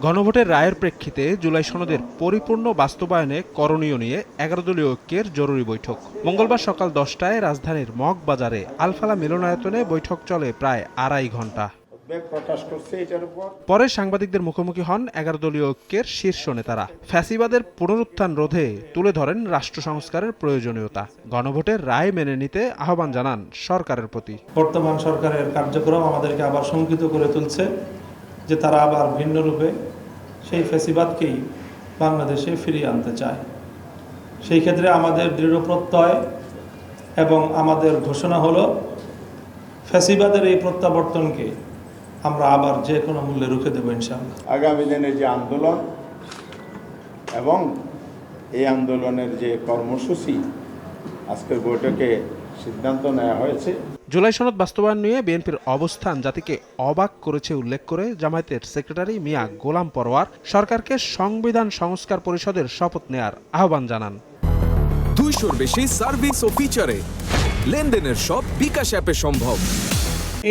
গণভোটের রায়ের প্রেক্ষিতে জুলাই সনদের পরিপূর্ণ বাস্তবায়নে করণীয় নিয়ে 11 দলীয় ঐক্যের জরুরি বৈঠক মঙ্গলবার সকাল 10টায় রাজধানীর মগবাজারে আলফালা মিলনায়তনে বৈঠক চলে প্রায় আড়াই ঘণ্টা। পরে সাংবাদিকদের মুখোমুখি হন 11 দলীয় ঐক্যের শীর্ষ নেতারা। ফ্যাসিবাদের পুনরুত্থান রোধে তুলে ধরেন রাষ্ট্র সংস্কারের প্রয়োজনীয়তা। গণভোটের রায় মেনে নিতে আহ্বান জানান সরকারের প্রতি। বর্তমান সরকারের কার্যক্রম আমাদেরকে আবার শঙ্কিত করে তুলছে যে তারা আবার ভিন্ন রূপে সেই ফ্যাসিবাদকেই বাংলাদেশে ফিরিয়ে আনতে চায়। সেই ক্ষেত্রে আমাদের দৃঢ় প্রত্যয় এবং আমাদের ঘোষণা হলো ফ্যাসিবাদের এই প্রত্যাবর্তনকে আমরা আবার যে কোনো মূল্যে রুখে দেবো ইনশাআল্লাহ। আগামী দিনের যে আন্দোলন এবং এই আন্দোলনের যে কর্মসূচি আজকের বৈঠকে সিদ্ধান্ত নেওয়া হয়েছে। জুলাই সনদ বাস্তবায়ন নিয়ে বিএনপির অবস্থান জাতিকে অবাক করেছে উল্লেখ করে জামায়াতের সেক্রেটারি মিয়া গোলাম পরোয়ার সরকারকে সংবিধান সংস্কার পরিষদের শপথ নেয়ার আহ্বান জানান। 200-র বেশি সার্ভিস ও ফিচারে লেনদেনের সব বিকাশ অ্যাপে সম্ভব।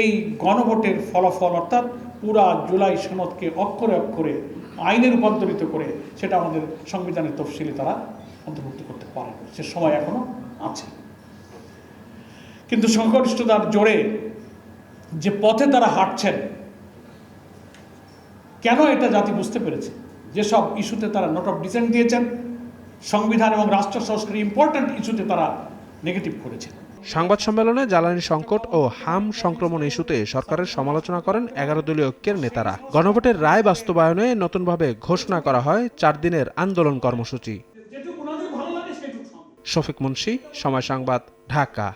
এই গণভোটের ফলাফল অর্থাৎ পুরা জুলাই সনদকে অক্ষরে অক্ষরে আইনে রূপান্তরিত করে সেটা আমাদের সংবিধানের তফসিলে তারা অন্তর্ভুক্ত করতে পারে, সে সময় এখনো আছে। কিন্তু সংখ্যাগরিষ্ঠতার জোরে যে পথে তারা হাঁটছেন, কেন এটা জাতি বুঝতে পেরেছে। যেসব ইস্যুতে তারা নোট অফ ডিসেন্ট দিয়েছেন, সংবিধান এবং রাষ্ট্র সংস্কার ইম্পর্ট্যান্ট ইস্যুতে তারা নেগেটিভ করেছেন। সংবাদ সম্মেলনে জ্বালানি সংকট ও হাম সংক্রমণ ইস্যুতে সরকারের সমালোচনা করেন 11 দলীয় ঐক্যের নেতারা। গণভোটের রায় বাস্তবায়নে নতুনভাবে ঘোষণা করা হয় 4 দিনের আন্দোলন কর্মসূচি। শফিক মুন্সি, সময় সংবাদ, ঢাকা।